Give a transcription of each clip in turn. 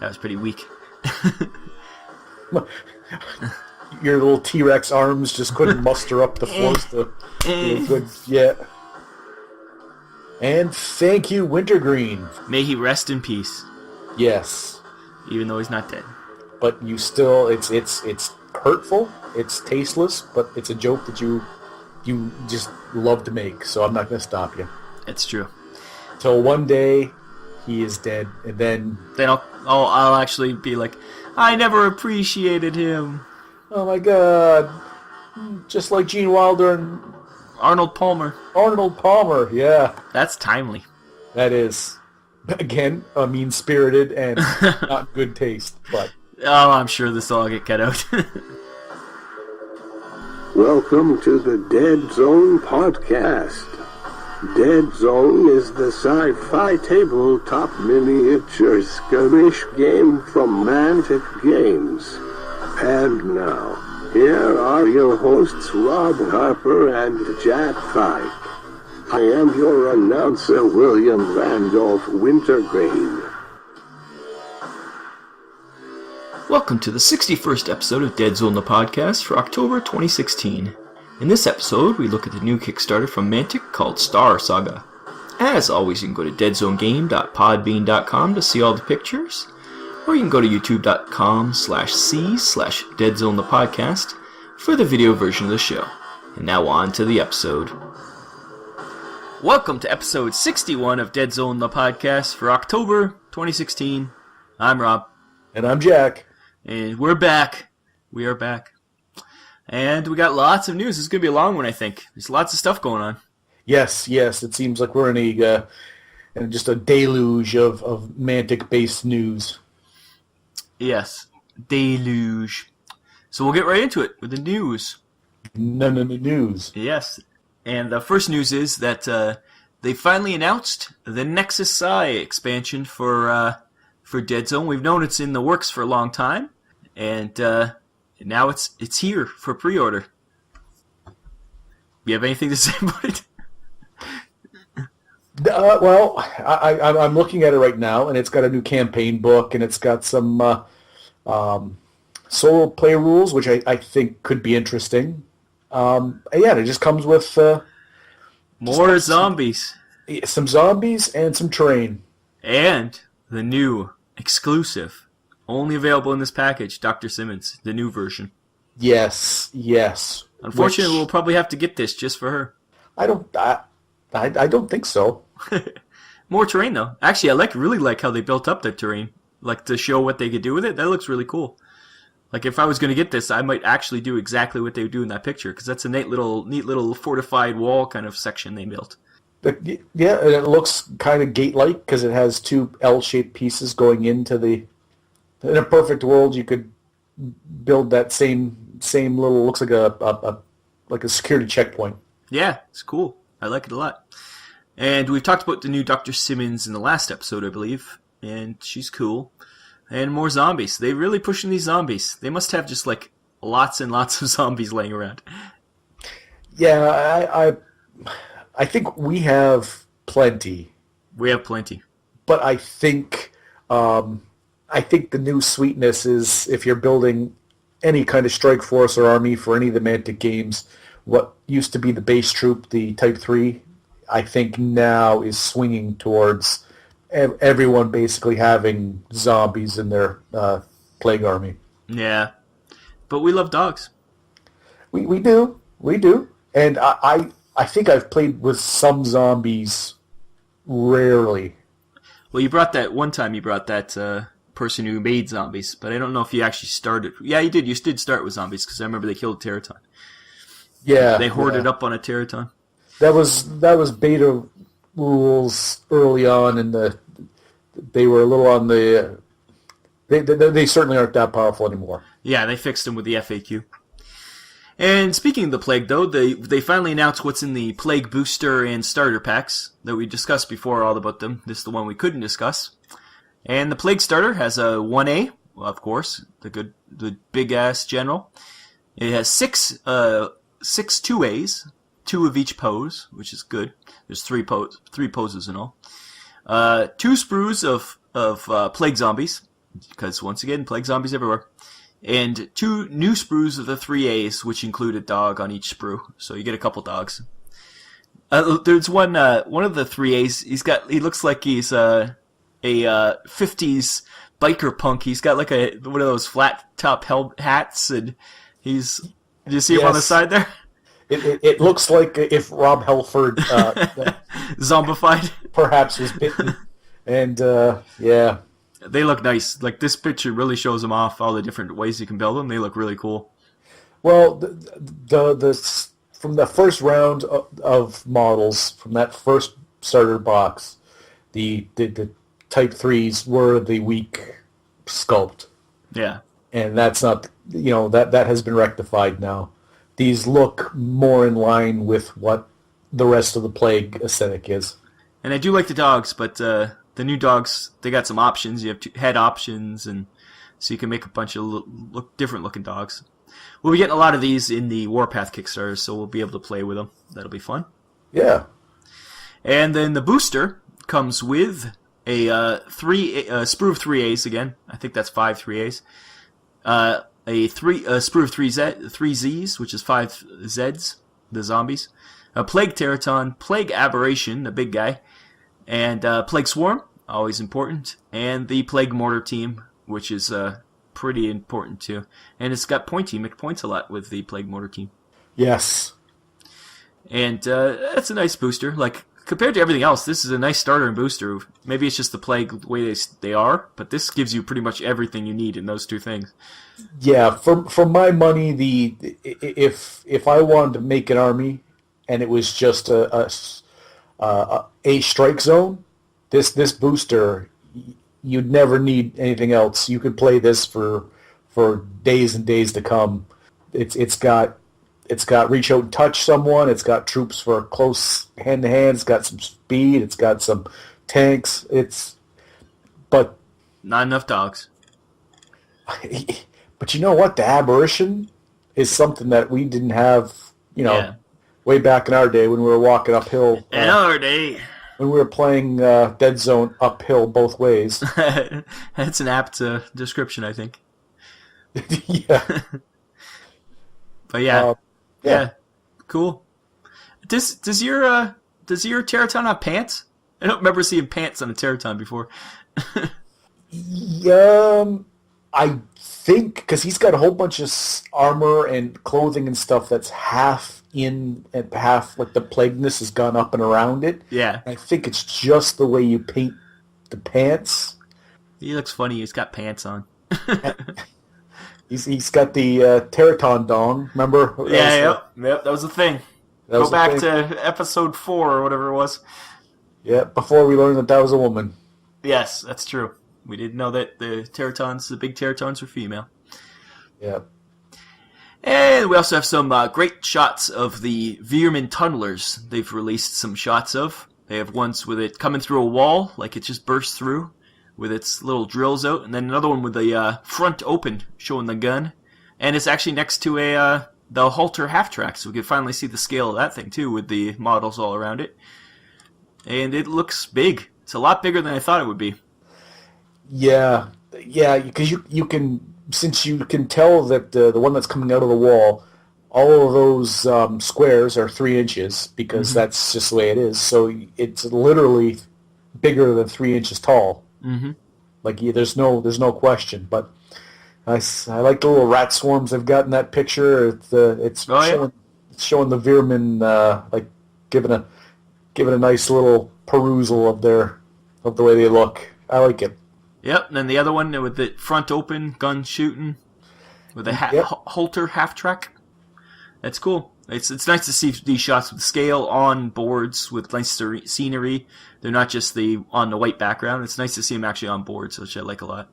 That was pretty weak. Your little T-Rex arms just couldn't muster up the force to do a good... Yeah. And thank you, Wintergreen. May he rest in peace. Yes. Even though he's not dead. But you still... It's hurtful. It's tasteless. But it's a joke that you just love to make. So I'm not going to stop you. It's true. Till one day he is dead. And then I'll actually be like, I never appreciated him. Oh my god. Just like Gene Wilder and... Arnold Palmer, yeah. That's timely. That is. Again, mean-spirited and not good taste, but... Oh, I'm sure this will all get cut out. Welcome to the Deadzone podcast. Deadzone is the sci-fi tabletop miniature skirmish game from Mantic Games. And now, here are your hosts Rob Harper and Jack Fike. I am your announcer William Randolph Wintergreen. Welcome to the 61st episode of Deadzone the podcast for October 2016. In this episode, we look at the new Kickstarter from Mantic called Star Saga. As always, you can go to deadzonegame.podbean.com to see all the pictures, or you can go to youtube.com/c/Deadzone the podcast for the video version of the show. And now on to the episode. Welcome to episode 61 of Deadzone the podcast for October 2016. I'm Rob. And I'm Jack. And we're back. We are back. And we got lots of news. It's going to be a long one, I think. There's lots of stuff going on. Yes. It seems like we're in just a deluge of Mantic-based news. Yes. Deluge. So we'll get right into it with the news. None of the news. Yes. And the first news is that they finally announced the Nexus Psi expansion for Deadzone. We've known it's in the works for a long time. And now it's here for pre-order. You have anything to say about it? Well, I'm looking at it right now, and it's got a new campaign book, and it's got some solo play rules, which I think could be interesting. It just comes with... more zombies. Some zombies and some terrain. And the new exclusive, only available in this package, Dr. Simmons, the new version. Yes. Unfortunately, we'll probably have to get this just for her. I don't think so. More terrain, though. Actually, I really like how they built up their terrain. Like, to show what they could do with it. That looks really cool. Like, if I was going to get this, I might actually do exactly what they would do in that picture, because that's a neat little fortified wall kind of section they built. Yeah, and it looks kind of gate-like, because it has two L-shaped pieces going into the... In a perfect world, you could build that same little... Looks like a security checkpoint. Yeah, it's cool. I like it a lot. And we've talked about the new Dr. Simmons in the last episode, I believe, and she's cool. And more zombies. They're really pushing these zombies. They must have just, like, lots and lots of zombies laying around. Yeah, I think we have plenty. We have plenty. But I think the new sweetness is, if you're building any kind of strike force or army for any of the Mantic games, what used to be the base troop, the Type 3, I think now is swinging towards everyone basically having zombies in their plague army. Yeah. But we love dogs. We do. And I think I've played with some zombies rarely. Well, you brought that person who made zombies, but I don't know if you actually started. Yeah, you did. You did start with zombies, because I remember they killed a Teraton. Yeah. They hoarded up on a Teraton. That was beta rules early on, and they were a little on the... They certainly aren't that powerful anymore. Yeah, they fixed them with the FAQ. And speaking of the Plague, though, they finally announced what's in the Plague booster and starter packs that we discussed before all about them. This is the one we couldn't discuss. And the Plague starter has a 1A, of course, the big-ass general. It has six 2As, 2 of each pose, which is good. There's three poses in all. 2 sprues of Plague zombies, because once again, plague zombies everywhere. And 2 new sprues of the 3As, which include a dog on each sprue, so you get a couple dogs. There's one of the 3As. He looks like he's a 50s biker punk. He's got like one of those flat top hats, and did you see him on the side there? It looks like if Rob Halford zombified perhaps was bitten, and yeah, they look nice. Like this picture really shows them off, all the different ways you can build them. They look really cool. Well, the from the first round of models from that first starter box, the Type 3s were the weak sculpt. Yeah. And that's not, that has been rectified now. These look more in line with what the rest of the Plague aesthetic is. And I do like the dogs, but the new dogs, they got some options. You have 2 head options, and so you can make a bunch of different looking dogs. We'll be getting a lot of these in the Warpath Kickstarter, so we'll be able to play with them. That'll be fun. Yeah. And then the booster comes with a sprue of 3As again. I think that's 5 3As. A sprue of 3Zs, which is 5 Zs, the zombies. A Plague Teraton, Plague Aberration, the big guy, and Plague Swarm, always important, and the Plague Mortar team, which is pretty important too. And it's got point team. It points a lot with the Plague Mortar team. Yes. And that's a nice booster. Like, compared to everything else, this is a nice starter and booster. Maybe it's just the Plague the way they are, but this gives you pretty much everything you need in those 2 things. Yeah, for my money, if I wanted to make an army and it was just a strike zone, this booster, you'd never need anything else. You could play this for days and days to come. It's got reach out and touch someone. It's got troops for close hand to hand. It's got some speed. It's got some tanks. But not enough dogs. But you know what? The Aberration is something that we didn't have. Way back in our day when we were walking uphill. In our day. When we were playing Deadzone uphill both ways. That's an apt description, I think. Yeah. But yeah, cool. Does your Teraton have pants? I don't remember seeing pants on a Teraton before. I think because he's got a whole bunch of armor and clothing and stuff that's half in and half like the plagueness has gone up and around it. Yeah. I think it's just the way you paint the pants. He looks funny. He's got pants on. He's got the Teraton dong. Remember? Yep. That was the thing. Go back to episode 4 or whatever it was. Yeah, before we learned that was a woman. Yes, that's true. We didn't know that the big Teratons were female. Yeah. And we also have some great shots of the Veerman Tunnelers they've released some shots of. They have ones with it coming through a wall, like it just burst through, with its little drills out, and then another one with the front open, showing the gun. And it's actually next to the halter half-track, so we can finally see the scale of that thing, too, with the models all around it. And it looks big. It's a lot bigger than I thought it would be. Yeah, because you can, since you can tell that the one that's coming out of the wall, all of those squares are 3 inches because that's just the way it is. So it's literally bigger than 3 inches tall. Mm-hmm. Like there's no question. But I like the little rat swarms they've got in that picture. It's showing the Veerman like giving a nice little perusal of the way they look. I like it. Yep, and then the other one with the front open, gun shooting, with a halter half-track. That's cool. It's nice to see these shots with scale on boards with nice scenery. They're not just on the white background. It's nice to see them actually on boards, which I like a lot.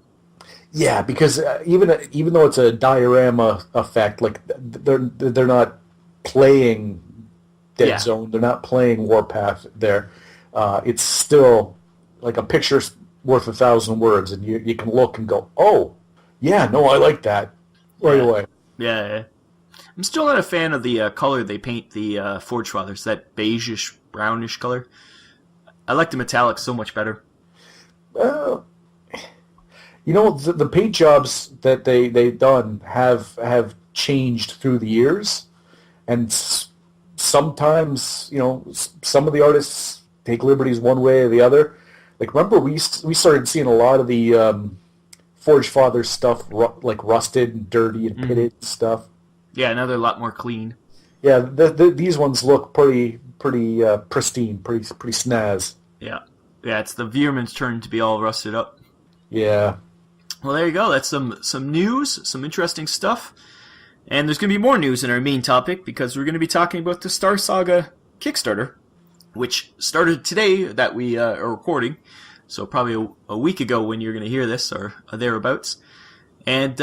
Yeah, because even though it's a diorama effect, like they're not playing Deadzone, they're not playing Warpath there. It's still like a picture's worth 1,000 words, and you can look and go, oh, yeah, no, I like that right away. Yeah. I'm still not a fan of the color they paint the Forge Fathers, that beigeish, brownish color. I like the metallic so much better. You know, the paint jobs that they've done have changed through the years, and sometimes, some of the artists take liberties one way or the other. Like, remember, we started seeing a lot of the Forge Fathers stuff, like rusted and dirty and pitted stuff. Yeah, now they're a lot more clean. Yeah, these ones look pretty pristine, pretty snaz. Yeah. Yeah, it's the Veerman's turn to be all rusted up. Yeah. Well, there you go. That's some news, some interesting stuff. And there's going to be more news in our main topic because we're going to be talking about the Star Saga Kickstarter, which started today that we are recording. So probably a week ago when you're going to hear this or thereabouts. And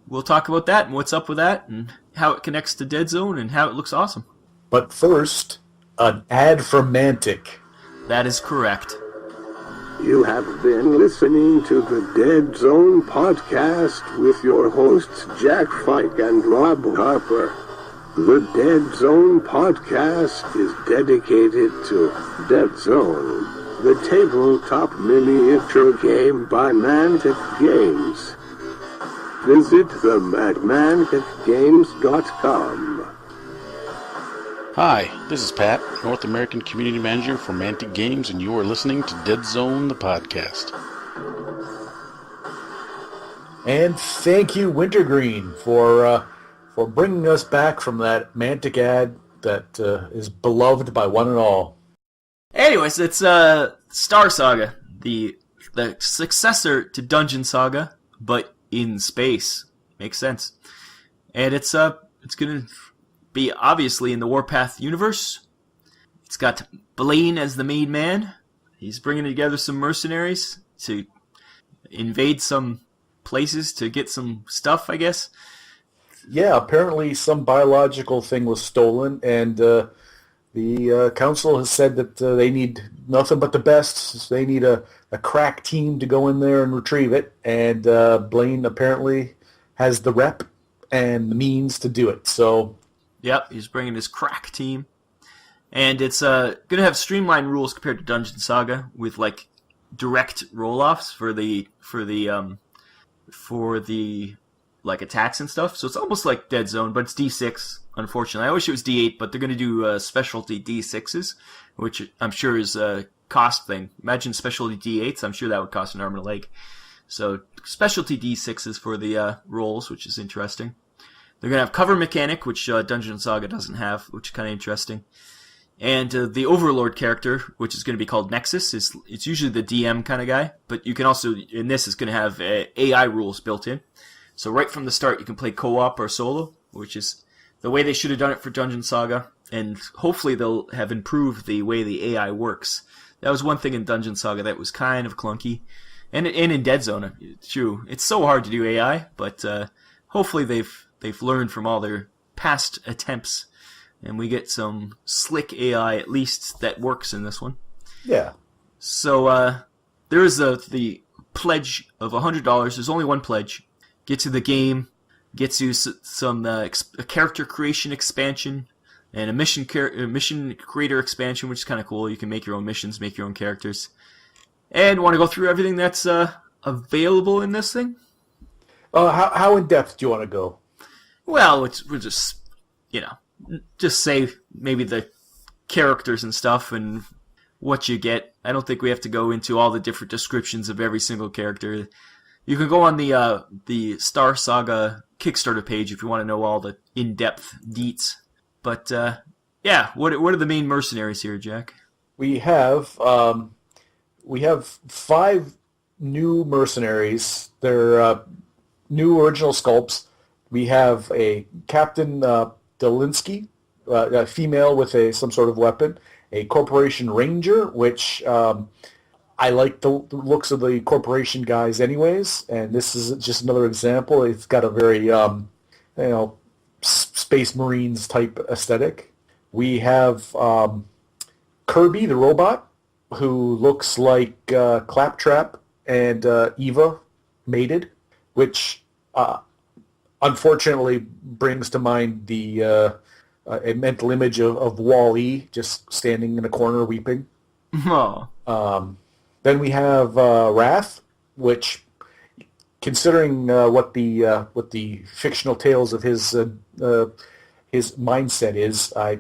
we'll talk about that and what's up with that and how it connects to Deadzone and how it looks awesome. But first, an ad from Mantic. That is correct. You have been listening to the Deadzone podcast with your hosts Jack Fike and Rob Harper. The Deadzone podcast is dedicated to Deadzone, the tabletop miniature game by Mantic Games. Visit them at manticgames.com. Hi, this is Pat, North American Community Manager for Mantic Games, and you are listening to Deadzone, the podcast. And thank you, Wintergreen, for bringing us back from that Mantic ad that is beloved by one and all. Anyways, it's Star Saga, the successor to Dungeon Saga, but in space. Makes sense. And it's gonna be obviously in the Warpath universe. It's got Blaine as the main man. He's bringing together some mercenaries to invade some places to get some stuff, I guess. Yeah, apparently some biological thing was stolen, and the council has said that they need nothing but the best. They need a crack team to go in there and retrieve it, and Blaine apparently has the rep and the means to do it. So, yep, he's bringing his crack team, and it's going to have streamlined rules compared to Dungeon Saga with like direct roll-offs for the like attacks and stuff. So it's almost like Deadzone, but it's D6. Unfortunately, I wish it was D8, but they're going to do specialty D6s, which I'm sure is a cost thing. Imagine specialty D8s. I'm sure that would cost an arm and a leg. So specialty D6s for the rolls, which is interesting. They're going to have cover mechanic, which Dungeon Saga doesn't have, which is kind of interesting. And the Overlord character, which is going to be called Nexus, it's usually the DM kind of guy, but you can also, in this, is going to have AI rules built in. So right from the start, you can play co-op or solo, which is the way they should have done it for Dungeon Saga, and hopefully they'll have improved the way the AI works. That was one thing in Dungeon Saga that was kind of clunky, and in Deadzone, true. It's so hard to do AI, but hopefully they've learned from all their past attempts, and we get some slick AI at least that works in this one. yeah. So there is the pledge of $100. There's only one pledge. Get to the game, gets you some a character creation expansion and a mission creator expansion, which is kind of cool. You can make your own missions, make your own characters, and want to go through everything that's available in this thing. How in depth do you want to go? Well, we'll just just say maybe the characters and stuff and what you get. I don't think we have to go into all the different descriptions of every single character. You can go on the Star Saga Kickstarter page if you want to know all the in-depth deets. But yeah, what are the main mercenaries here, Jack? We have 5 new mercenaries. They're new original sculpts. We have a Captain Delinsky, a female with some sort of weapon, a Corporation Ranger, which I like the looks of the Corporation guys anyways, and this is just another example. It's got a very, Space Marines type aesthetic. We have Kirby the robot, who looks like Claptrap and Eva mated, which unfortunately brings to mind a mental image of Wall-E just standing in a corner weeping. Oh. Then we have Wrath, which considering what the fictional tales of his mindset is, I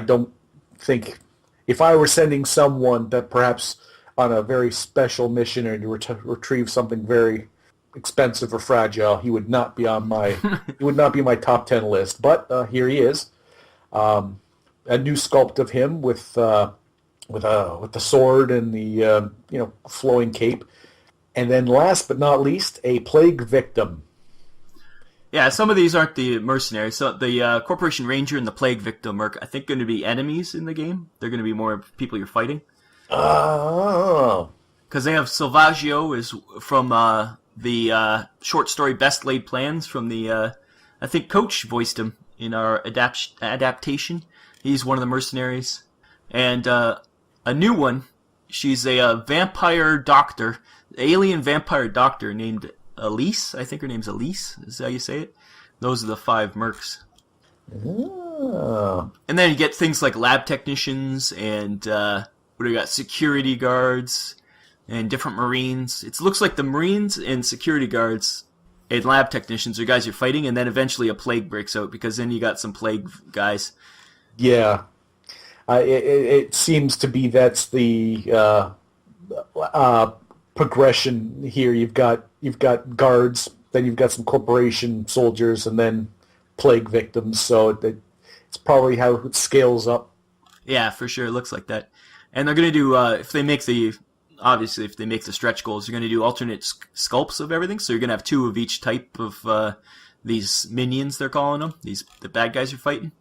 don't think, if I were sending someone that perhaps on a very special mission or to retrieve something very expensive or fragile, he would not be on my he would not be my top 10 list. But here he is, a new sculpt of him with the sword and the flowing cape, and then last but not least, a plague victim. Yeah, some of these aren't the mercenaries. So the Corporation Ranger and the Plague Victim are, I think, going to be enemies in the game. They're going to be more people you're fighting. Oh. Because they have Salvaggio is from the short story Best Laid Plans from the, I think Coach voiced him in our adaptation. He's one of the mercenaries. And a new one, she's a vampire doctor, alien vampire doctor named Elise. I think her name's Elise, is how you say it. Those are the 5 mercs. Oh. And then you get things like lab technicians and what do you got? Security guards and different Marines. It looks like the Marines and security guards and lab technicians are guys you're fighting, and then eventually a plague breaks out because then you got some plague guys. Yeah. It seems to be that's the progression here. You've got guards, then you've got some corporation soldiers, and then plague victims. So it's probably how it scales up. Yeah, for sure. It looks like that. And they're going to do, if they make the stretch goals, they're going to do alternate sculpts of everything. So you're going to have 2 of each type of these minions, they're calling them, the bad guys you're fighting.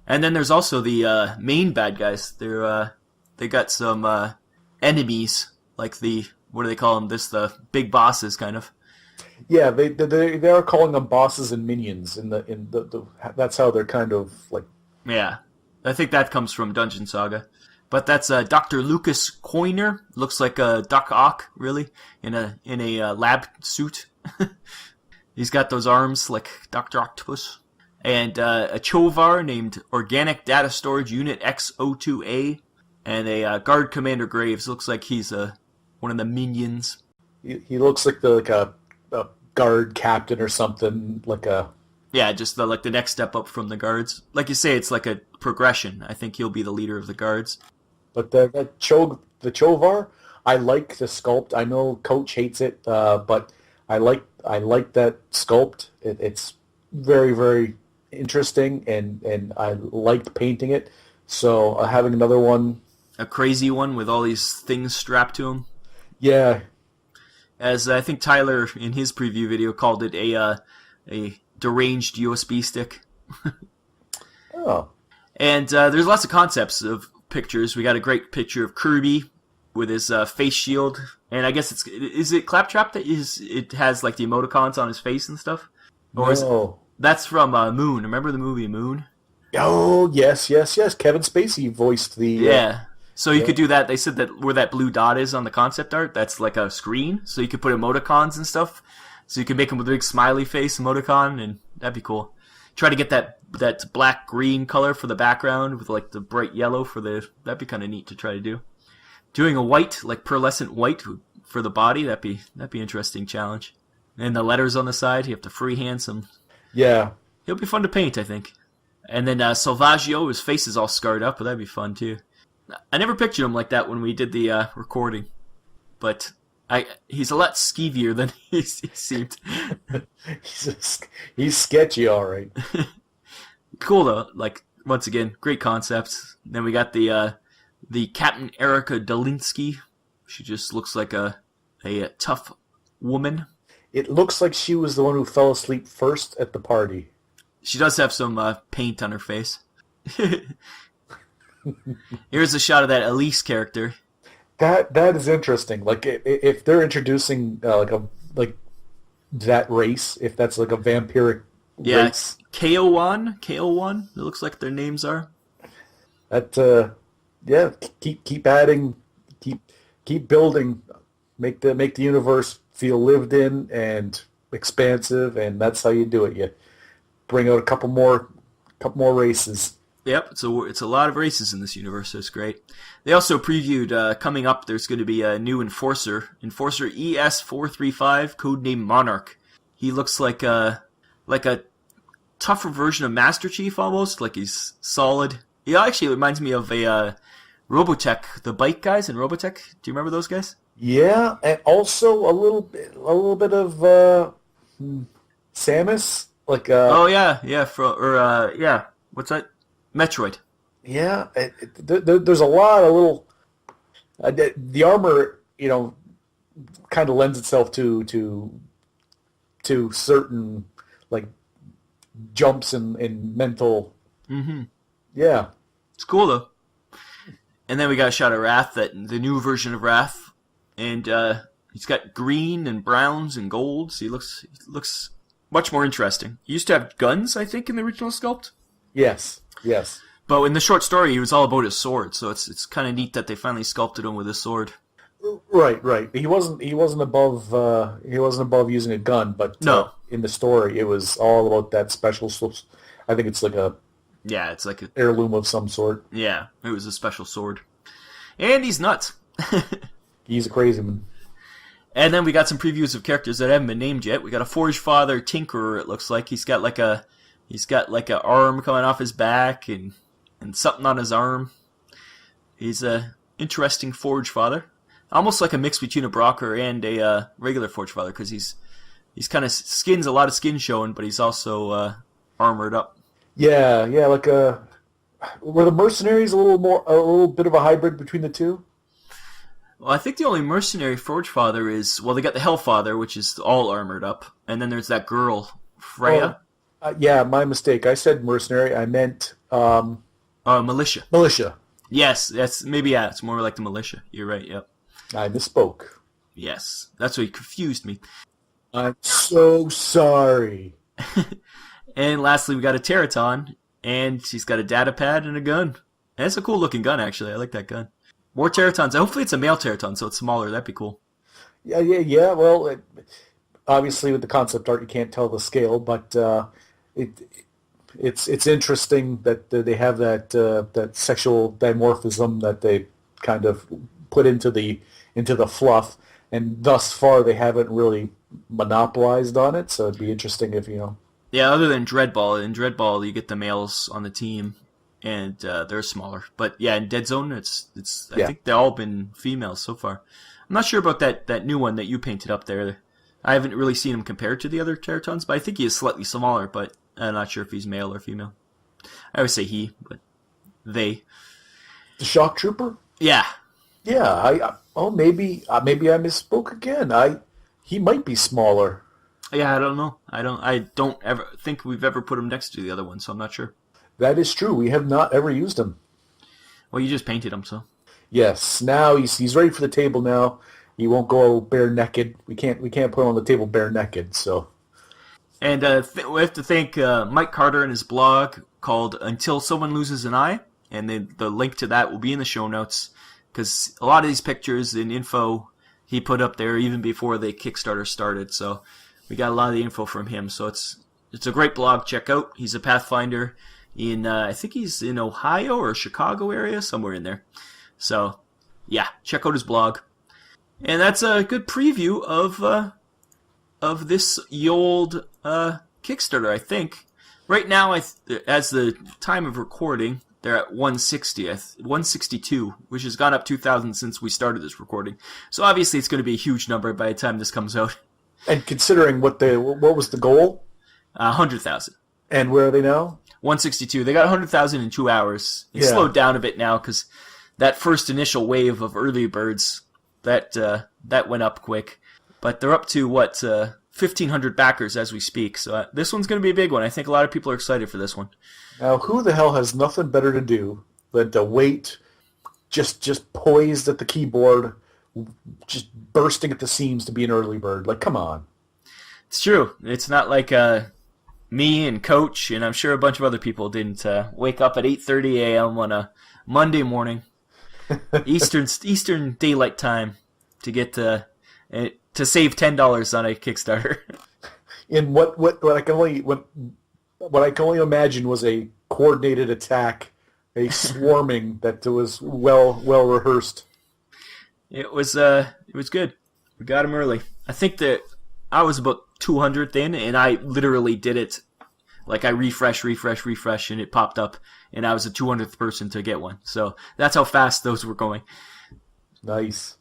And then there's also the main bad guys. They got some enemies, like what do they call them? The big bosses, kind of. Yeah, they are calling them bosses and minions in the that's how they're kind of like. Yeah, I think that comes from Dungeon Saga, but that's Dr. Lucas Coiner. Looks like Doc Ock, really, in a lab suit. He's got those arms like Dr. Octopus, and a Chovar named Organic Data Storage Unit X02A, and a Guard Commander Graves. Looks like he's one of the minions. He looks like a guard captain or something, like a... Yeah, just the next step up from the guards. Like you say, it's like a progression. I think he'll be the leader of the guards. But the Chovar, I like the sculpt. I know Coach hates it, but I like that sculpt. It's very, very interesting, and I liked painting it. So having another one... A crazy one with all these things strapped to him. Yeah. As I think Tyler, in his preview video, called it a deranged USB stick. Oh. And there's lots of concepts of pictures. We got a great picture of Kirby with his face shield. And I guess is it Claptrap that it has like the emoticons on his face and stuff? Or no. That's from Moon. Remember the movie Moon? Oh, yes. Kevin Spacey voiced the... Yeah. So you could do that. They said that where that blue dot is on the concept art, that's like a screen. So you could put emoticons and stuff. So you can make them with a big smiley face emoticon, and that'd be cool. Try to get that black-green color for the background with like the bright yellow for that'd be kind of neat to try to do. Doing a white, like pearlescent white for the body, that'd be interesting challenge. And the letters on the side, you have to freehand some. Yeah. It'll be fun to paint, I think. And then Salvaggio, his face is all scarred up, but that'd be fun too. I never pictured him like that when we did the recording, but he's a lot skeevier than he seemed. He's sketchy, all right. Cool though. Like once again, great concepts. Then we got the Captain Erica Dolinsky. She just looks like a tough woman. It looks like she was the one who fell asleep first at the party. She does have some paint on her face. Here's a shot of that Elise character. That is interesting. Like if they're introducing like that race, if that's like a vampiric race. K01. It looks like their names are. That keep adding, keep building, make the universe feel lived in and expansive, and that's how you do it. You bring out a couple more races. Yep, it's a lot of races in this universe, so it's great. They also previewed coming up. There's going to be a new Enforcer ES435, codename Monarch. He looks like a tougher version of Master Chief almost. Like he's solid. He actually reminds me of a Robotech, the bike guys in Robotech. Do you remember those guys? Yeah, and also a little bit of Samus, like oh yeah, what's that? Metroid. Yeah, there's a lot of little. The armor, kind of lends itself to certain like jumps and mental. Mm-hmm. Yeah, it's cool though. And then we got a shot of Wrath, the new version of Wrath, and he's got green and browns and golds. He looks much more interesting. He used to have guns, I think, in the original sculpt. Yes. But in the short story, he was all about his sword, so it's kind of neat that they finally sculpted him with his sword. Right. He wasn't above using a gun, but no. In the story, it was all about that special. I think it's like it's like a heirloom of some sort. Yeah, it was a special sword, and he's nuts. He's a crazy man. And then we got some previews of characters that haven't been named yet. We got a Forge Father Tinkerer. It looks like he's got like a arm coming off his back and something on his arm. He's a interesting Forge Father, almost like a mix between a Brocker and a regular Forge Father, because he's kind of a lot of skin showing, but he's also armored up. Yeah, like were the mercenaries a little bit of a hybrid between the two? Well, I think the only mercenary Forge Father is, they got the Hellfather, which is all armored up, and then there's that girl, Freya. Yeah, my mistake. I said mercenary. I meant militia. Militia. Yes, it's more like the militia. You're right. Yep. I misspoke. Yes, that's what confused me. I'm so sorry. And lastly, we got a Teraton, and she's got a data pad and a gun. And it's a cool looking gun, actually. I like that gun. More Teratons. Hopefully it's a male Teraton, so it's smaller. That'd be cool. Yeah. Well, obviously with the concept art, you can't tell the scale, but it's interesting that they have that sexual dimorphism that they kind of put into the fluff, and thus far they haven't really monopolized on it. So it'd be interesting if Yeah, other than Dreadball. In Dreadball, you get the males on the team, and they're smaller. But yeah, in Deadzone, I think they've all been females so far. I'm not sure about that new one that you painted up there. I haven't really seen him compared to the other Teratons, but I think he is slightly smaller, but I'm not sure if he's male or female. I would say he, but they. The Shock Trooper? Yeah. Yeah, maybe I misspoke again. He might be smaller. Yeah, I don't know. I don't ever think we've ever put him next to the other one, so I'm not sure. That is true. We have not ever used him. Well, you just painted him, so. Yes. Now he's ready for the table now. He won't go bare naked. We can't put him on the table bare naked. So. And we have to thank Mike Carter and his blog called Until Someone Loses an Eye, and the link to that will be in the show notes, because a lot of these pictures and info he put up there even before the Kickstarter started. So we got a lot of the info from him. So it's a great blog. Check out. He's a Pathfinder in I think he's in Ohio or Chicago area, somewhere in there. So yeah, check out his blog. And that's a good preview of this old Kickstarter, I think. Right now, as the time of recording, they're at 162, which has gone up 2,000 since we started this recording. So obviously, it's going to be a huge number by the time this comes out. And considering what was the goal? 100,000. And where are they now? 162. They got 100,000 in 2 hours. It slowed down a bit now because that first initial wave of early birds that went up quick. But they're up to 1,500 backers as we speak. So this one's going to be a big one. I think a lot of people are excited for this one. Now, who the hell has nothing better to do than to wait, just poised at the keyboard, just bursting at the seams to be an early bird? Like, come on. It's true. It's not like me and Coach, and I'm sure a bunch of other people didn't wake up at 8:30 a.m. on a Monday morning, Eastern Daylight Time, to get to save $10 on a Kickstarter. In what I can only imagine was a coordinated attack a swarming that was well rehearsed. It was good. We got him early. I think that I was about 200th in, and I literally did it. Like I refresh, and it popped up, and I was the 200th person to get one. So that's how fast those were going. Nice.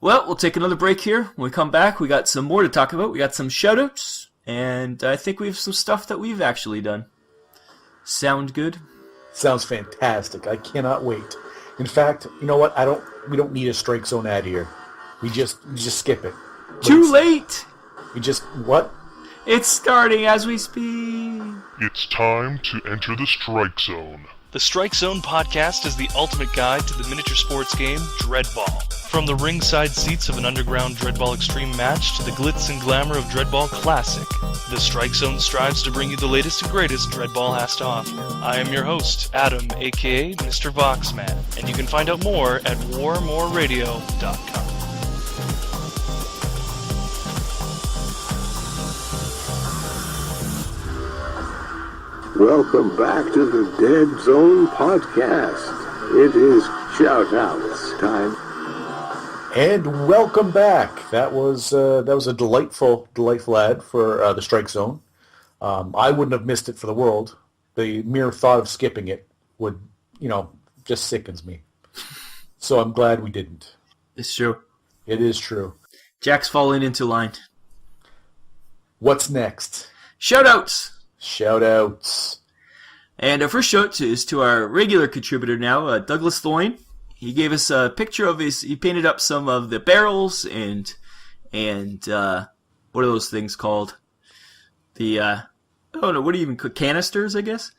Well, we'll take another break here. When we come back, we got some more to talk about. We got some shoutouts, and I think we have some stuff that we've actually done. Sound good? Sounds fantastic. I cannot wait. In fact, you know what? We don't need a Strike Zone ad here. We just skip it. Too late! We just what? It's starting as we speak. It's time to enter the Strike Zone. The Strike Zone podcast is the ultimate guide to the miniature sports game, Dreadball. From the ringside seats of an underground Dreadball Extreme match to the glitz and glamour of Dreadball Classic, the Strike Zone strives to bring you the latest and greatest Dreadball has to offer. I am your host, Adam, aka Mr. Voxman, and you can find out more at warmoreradio.com. Welcome back to the Deadzone podcast. It is shout-outs time. And welcome back. That was a delightful ad for the Strike Zone. I wouldn't have missed it for the world. The mere thought of skipping it would, just sickens me. So I'm glad we didn't. It's true. It is true. Jack's falling into line. What's next? Shoutouts! Shoutouts. And our first shout is to our regular contributor now, Douglas Loyne. He gave us a picture of he painted up some of the barrels and what are those things called? I don't know, what do you even call canisters, I guess?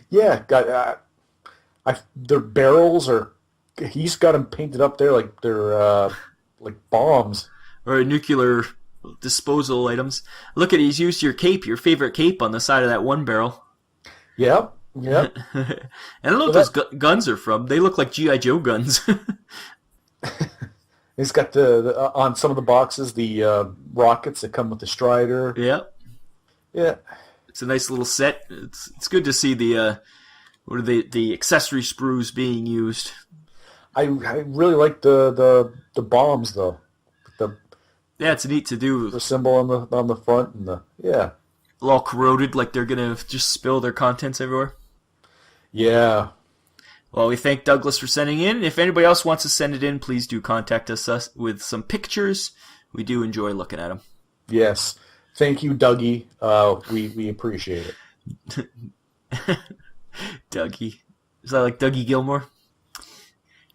Yeah, their barrels he's got them painted up there like they're like bombs. Or nuclear disposal items. Look at he's used your favorite cape on the side of that one barrel. Yep. And I don't know what those guns are from. They look like G.I. Joe guns. He's got the on some of the boxes the rockets that come with the Strider. Yep. Yeah. It's a nice little set. It's good to see the accessory sprues being used. I really like the bombs though. Yeah, it's neat to do. The symbol on the front and all corroded, like they're gonna just spill their contents everywhere. Yeah. Well, we thank Douglas for sending in. If anybody else wants to send it in, please do contact us with some pictures. We do enjoy looking at them. Yes. Thank you, Dougie. We appreciate it. Dougie. Is that like Dougie Gilmore?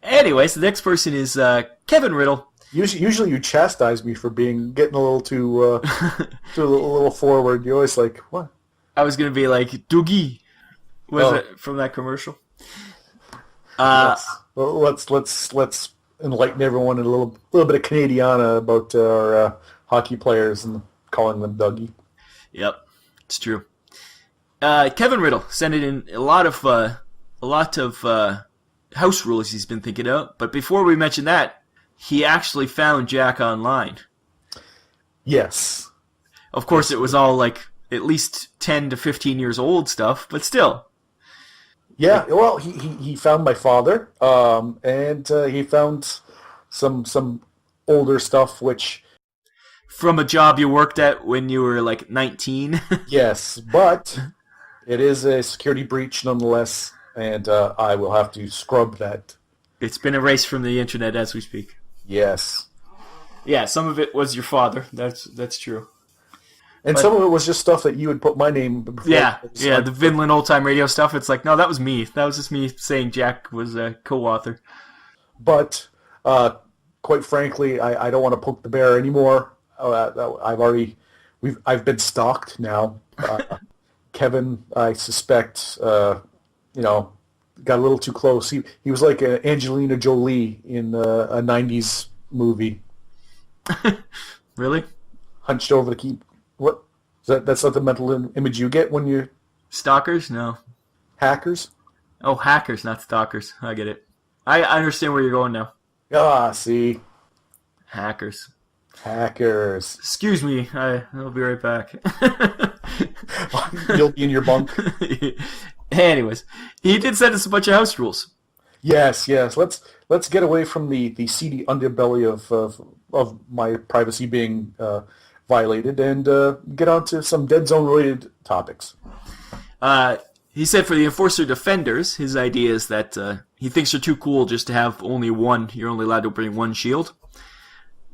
Anyways, the next person is Kevin Riddle. Usually you chastise me for getting a little too a little forward. You're always like, what? I was gonna be like Dougie. Was it from that commercial? Let's enlighten everyone in a little bit of Canadiana about our hockey players and calling them Dougie. Yep, it's true. Kevin Riddle sent it in a lot of house rules he's been thinking of. But before we mention that, he actually found Jack online. Yes. Of course, it was all like at least 10 to 15 years old stuff, but still. Yeah, well, he found my father, and he found some older stuff, which... From a job you worked at when you were like 19? Yes, but it is a security breach nonetheless, and I will have to scrub that. It's been erased from the internet as we speak. Yes. Yeah, some of it was your father. That's true. And some of it was just stuff that you had put my name before. Yeah, the Vinland Old Time Radio stuff. It's like, no, that was me. That was just me saying Jack was a co-author. But, quite frankly, I don't want to poke the bear anymore. I've been stalked now. Kevin, I suspect, got a little too close. He was like Angelina Jolie in a 90s movie. Really? Hunched over the keep. What? That's not the mental image you get when you... Stalkers? No. Hackers? Oh, hackers, not stalkers. I get it. I understand where you're going now. Ah, see. Hackers. Hackers. Excuse me. I'll be right back. You'll be in your bunk. Anyways, he did send us a bunch of house rules. Yes. Let's get away from the seedy underbelly of my privacy being violated and get on to some Dead Zone related topics. He said for the Enforcer Defenders, his idea is that he thinks they're too cool just to have only one. You're only allowed to bring one shield.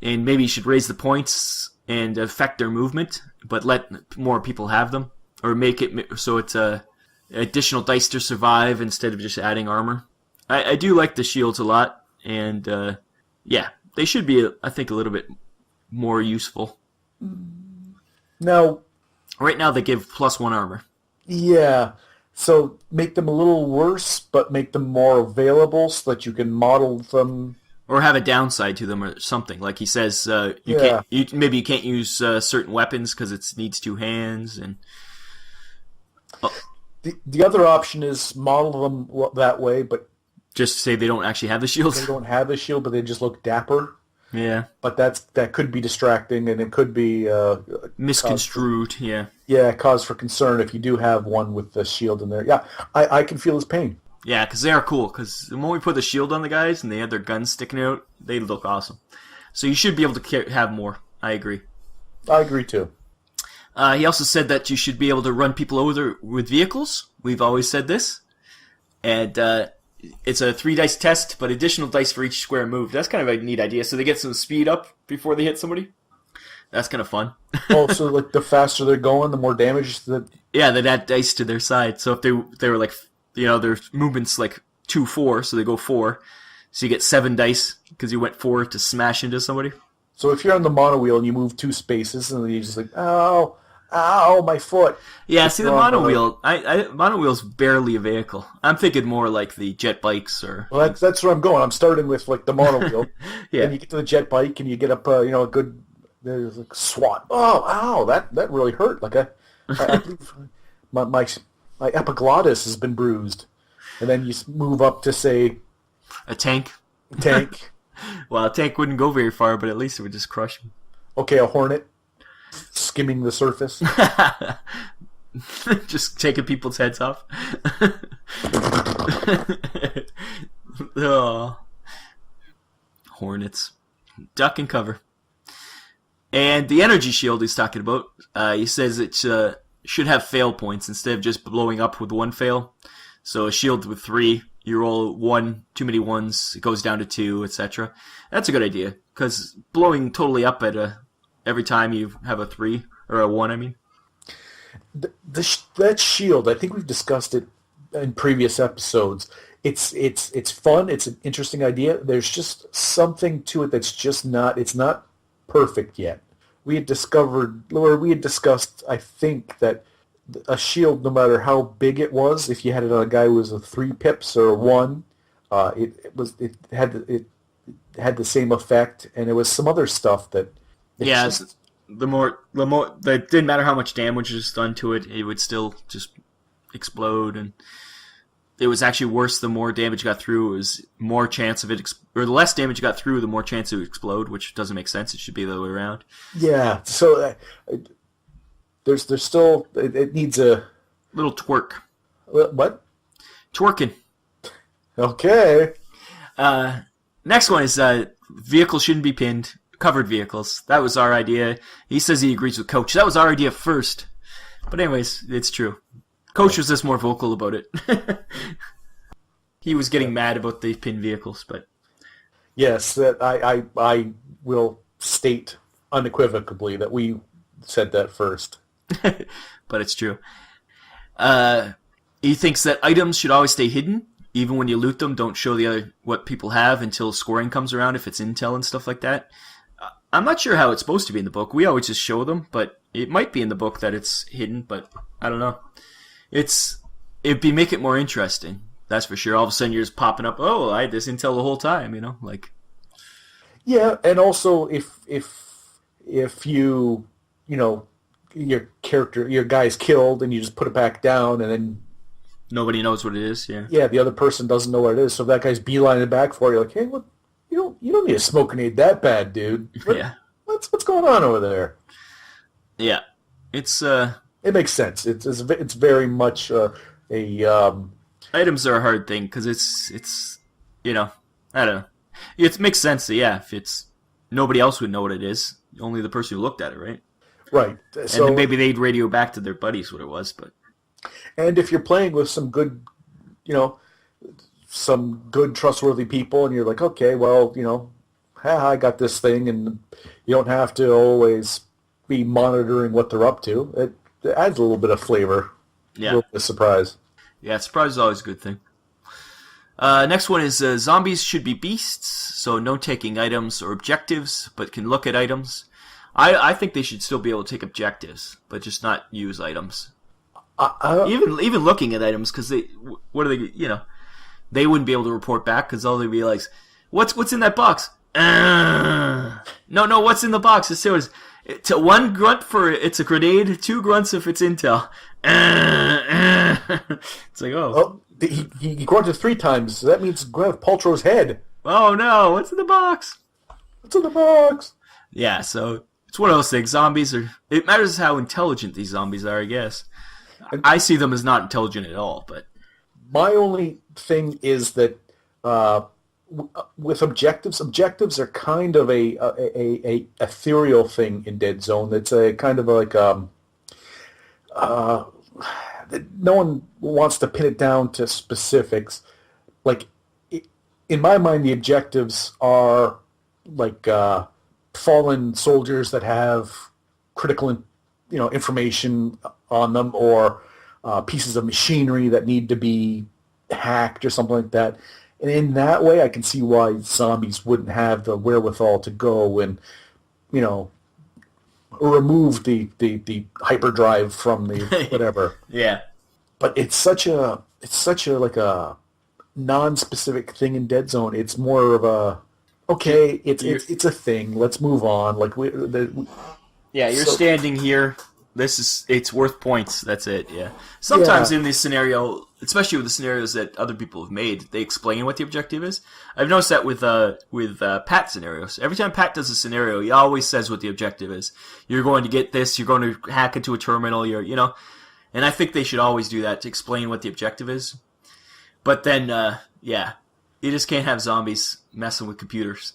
And maybe you should raise the points and affect their movement, but let more people have them. Or make it so it's additional dice to survive instead of just adding armor. I do like the shields a lot, and yeah, they should be, I think, a little bit more useful. Now, right now they give +1 armor. Yeah, so make them a little worse, but make them more available so that you can model them. Or have a downside to them or something. Like he says, maybe you can't use certain weapons because it needs 2 hands. And the other option is model them that way, but just say they don't actually have the shield. They don't have the shield, but they just look dapper. Yeah. But that could be distracting, and it could be misconstrued. Cause for concern if you do have one with the shield in there. Yeah, I can feel his pain. Yeah, because they are cool. Because when we put the shield on the guys and they have their guns sticking out, they look awesome. So you should be able to have more. I agree. I agree too. He also said that you should be able to run people over with vehicles. We've always said this. And it's a 3 dice test, but additional dice for each square move. That's kind of a neat idea. So they get some speed up before they hit somebody. That's kind of fun. So like the faster they're going, the more damage that. Yeah, they'd add dice to their side. So if they were like, their movement's like 2-4, so they go 4. So you get 7 dice because you went 4 to smash into somebody. So if you're on the monowheel and you move 2 spaces, and then you're just like, ow, my foot. Yeah, see the monowheel. Monowheel's barely a vehicle. I'm thinking more like the jet bikes or. Well, that's where I'm going. I'm starting with like the monowheel. Yeah. And you get to the jet bike and you get up, a good like swat. Oh, ow, that really hurt. Like I believe my epiglottis has been bruised. And then you move up to say a tank. Well, a tank wouldn't go very far, but at least it would just crush him. Okay, a hornet. Skimming the surface. Just taking people's heads off. Oh. Hornets. Duck and cover. And the energy shield he's talking about, he says it should have fail points instead of just blowing up with 1 fail. So a shield with 3, you roll 1, too many 1s, it goes down to 2, etc. That's a good idea, because blowing totally up at every time you have a 3, or a 1, I mean. That shield, I think we've discussed it in previous episodes. It's fun, it's an interesting idea. There's just something to it that's just it's not perfect yet. We had discussed, I think, that a shield, no matter how big it was, if you had it on a guy who was a 3 pips or a 1, it had the same effect, and there was some other stuff that. The more it didn't matter how much damage was done to it, it would still just explode, and it was actually worse the more damage got through. It was more chance of it, or the less damage got through, the more chance it would explode, which doesn't make sense. It should be the other way around. Yeah, so there's still it needs a little twerk. What? Twerking. Okay. Next one is vehicles shouldn't be pinned. Covered vehicles. That was our idea. He says he agrees with Coach. That was our idea first. But anyways, it's true. Coach was just more vocal about it. He was getting mad about the pinned vehicles, but yes, that I will state unequivocally that we said that first. But it's true. He thinks that items should always stay hidden. Even when you loot them, don't show what people have until scoring comes around, if it's intel and stuff like that. I'm not sure how it's supposed to be in the book. We always just show them, but it might be in the book that it's hidden, but I don't know. It'd make it more interesting, that's for sure. All of a sudden you're just popping up, oh, I had this intel the whole time, like. Yeah, and also if you your guy's killed and you just put it back down and then nobody knows what it is, yeah. Yeah, the other person doesn't know what it is, so if that guy's beelining back for you, like, hey, what? You don't need a smoke grenade that bad, dude. Yeah. What's going on over there? Yeah. It's It makes sense. It's very much Items are a hard thing because it's I don't know. It makes sense that, if it's nobody else would know what it is, only the person who looked at it, right? right. And So then maybe they'd radio back to their buddies what it was, but and if you're playing with some good, some good trustworthy people, and you're like, okay, well, I got this thing, and you don't have to always be monitoring what they're up to. It adds a little bit of flavor, a yeah. little bit of surprise. Yeah, surprise is always a good thing. Next one is zombies should be beasts, so no taking items or objectives, but can look at items. I think they should still be able to take objectives, but just not use items. Even looking at items, because what are they? They wouldn't be able to report back because all they'd be like, "What's in that box?" No, what's in the box? It's one grunt for it's a grenade, 2 grunts if it's intel. It's like, Oh, he grunted 3 times. So that means Gwyneth Paltrow's head. oh no, what's in the box? What's in the box? Yeah, so it's one of those things. It matters how intelligent these zombies are, I guess. I see them as not intelligent at all, but My only thing is that with objectives are kind of a ethereal thing in Deadzone. It's a kind of like no one wants to pin it down to specifics. Like in my mind, the objectives are like fallen soldiers that have critical, information on them, or pieces of machinery that need to be hacked or something like that. And in that way, I can see why zombies wouldn't have the wherewithal to go and, remove the hyperdrive from the whatever. yeah. But it's such a like a non-specific thing in Deadzone. It's more of a okay. It's a thing. Let's move on. Like You're standing here. It's worth points. That's it. Yeah. Sometimes in this scenario, especially with the scenarios that other people have made, they explain what the objective is. I've noticed that with Pat scenarios. Every time Pat does a scenario, he always says what the objective is. You're going to get this. You're going to hack into a terminal. And I think they should always do that to explain what the objective is. But then, you just can't have zombies messing with computers.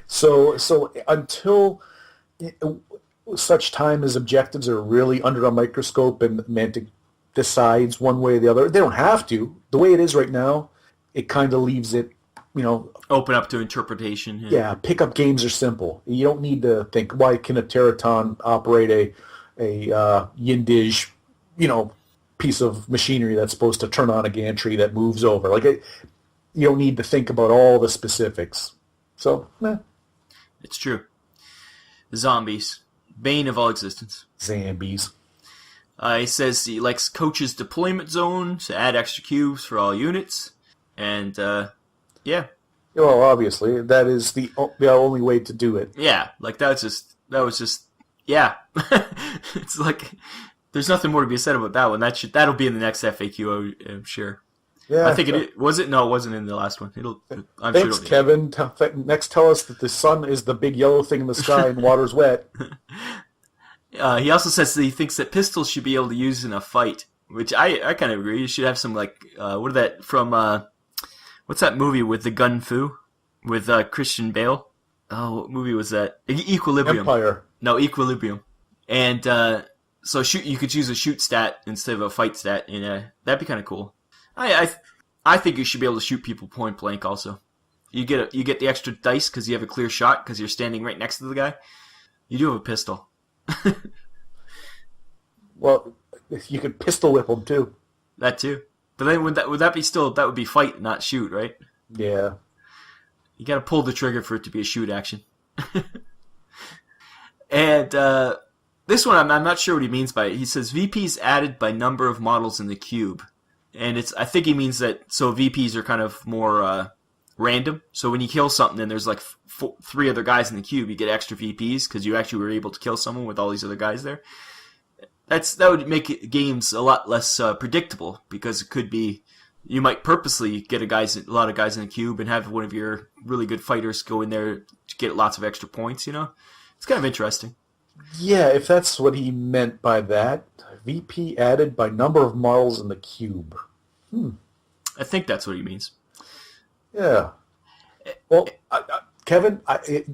So until such time as objectives are really under a microscope and Mantic decides one way or the other, they don't have to. The way it is right now, it kind of leaves it, open up to interpretation. Yeah, pickup games are simple. You don't need to think, why can a Teraton operate a Yindish, piece of machinery that's supposed to turn on a gantry that moves over. You don't need to think about all the specifics. So, It's true. Zombies. Bane of all existence. Zombies. He says he likes Coach's deployment zone to add extra cubes for all units. And, Well, obviously, that is the only way to do it. Yeah, that was just, it's like, there's nothing more to be said about that one. That'll be in the next FAQ, I'm sure. Yeah, I think was it? No, it wasn't in the last one. Thanks, Kevin. Next, tell us that the sun is the big yellow thing in the sky and water's wet. He also says that he thinks that pistols should be able to use in a fight, which I kind of agree. You should have some what are that from? What's that movie with the gun fu with Christian Bale? Oh, what movie was that? Equilibrium. Empire. No, Equilibrium. And so you could use a shoot stat instead of a fight stat, and that'd be kind of cool. I think you should be able to shoot people point blank. Also, you get the extra dice because you have a clear shot because you're standing right next to the guy. You do have a pistol. Well, you could pistol whip them too. That too. But then would that be still, that would be fight, not shoot, right? Yeah. You got to pull the trigger for it to be a shoot action. And this one, I'm not sure what he means by it. He says VPs added by number of models in the cube. And I think he means that, so VPs are kind of more random. So when you kill something and there's like 3 other guys in the cube, you get extra VPs because you actually were able to kill someone with all these other guys there. That would make games a lot less predictable, because it could be, you might purposely get a lot of guys in the cube and have one of your really good fighters go in there to get lots of extra points, It's kind of interesting. Yeah, if that's what he meant by that, VP added by number of models in the cube. I think that's what he means. Yeah. Well, Kevin,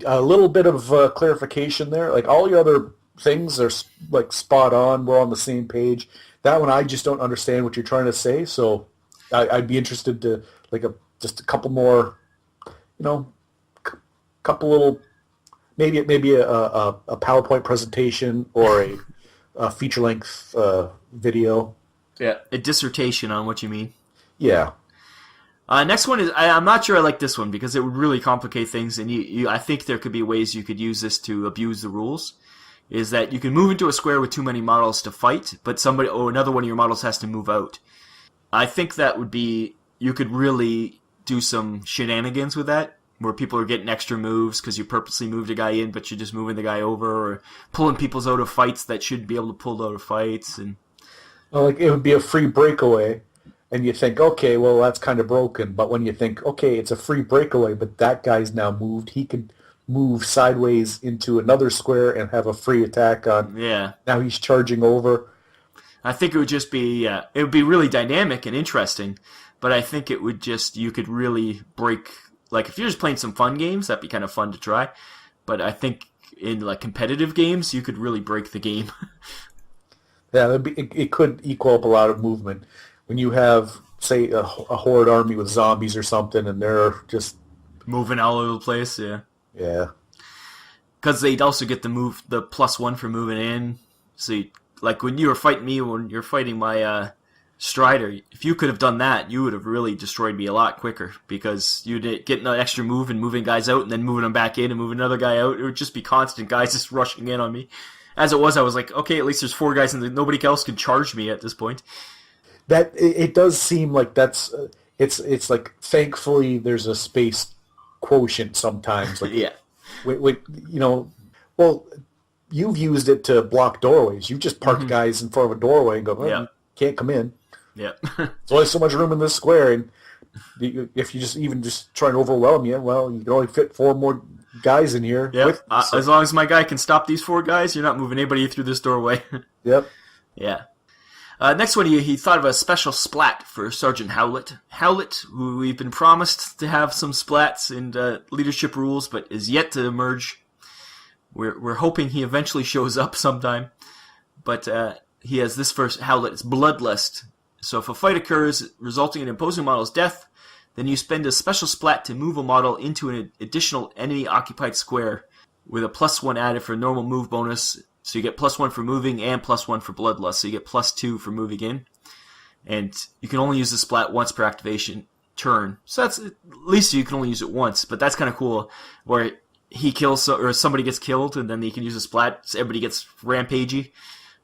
a little bit of clarification there. Like all your other things are like spot on. We're on the same page. That one, I just don't understand what you're trying to say. So I'd be interested to just a couple more, couple little, maybe a PowerPoint presentation or a feature length video. Yeah, a dissertation on what you mean. Yeah. Next one is I'm not sure I like this one because it would really complicate things, and I think there could be ways you could use this to abuse the rules. Is that you can move into a square with too many models to fight, but another one of your models has to move out. I think that would be you could really do some shenanigans with that, where people are getting extra moves because you purposely moved a guy in, but you're just moving the guy over, or pulling people out of fights that shouldn't be able to pull out of fights, and like it would be a free breakaway. And you think, okay, well, that's kind of broken. But when you think, okay, it's a free breakaway, but that guy's now moved, he could move sideways into another square and have a free attack on. Yeah. Now he's charging over. I think it would just be, it would be really dynamic and interesting. But I think it would you could really break, like if you're just playing some fun games, that'd be kind of fun to try. But I think in like competitive games, you could really break the game. Yeah, it could equal up a lot of movement. When you have, say, a horde army with zombies or something, and they're just moving all over the place, yeah. Yeah. Because they'd also get the +1 for moving in. So, like when you were fighting me, when you're fighting my Strider, if you could have done that, you would have really destroyed me a lot quicker because you'd get an extra move and moving guys out and then moving them back in and moving another guy out. It would just be constant guys just rushing in on me. As it was, I was like, okay, at least there's 4 guys and nobody else can charge me at this point. That it does seem like that's it's like thankfully there's a space quotient sometimes. Like yeah, well, you've used it to block doorways. You just park guys in front of a doorway and go, oh, you can't come in. Yeah, there's only so much room in this square, and if you just try and overwhelm you, well, you can only fit 4 more guys in here. Yep. As long as my guy can stop these 4 guys, you're not moving anybody through this doorway. Yep. Yeah. Next one, he thought of a special splat for Sergeant Howlett. Howlett, who we've been promised to have some splats in leadership rules, but is yet to emerge. We're hoping he eventually shows up sometime. But he has this first Howlett. It's Bloodlust. So if a fight occurs resulting in an opposing model's death, then you spend a special splat to move a model into an additional enemy-occupied square with a +1 added for normal move bonus. So you get +1 for moving and +1 for Bloodlust. So you get +2 for moving in. And you can only use the splat once per activation turn. So that's, at least you can only use it once. But that's kind of cool, where he kills, or somebody gets killed, and then he can use a splat. So everybody gets rampagey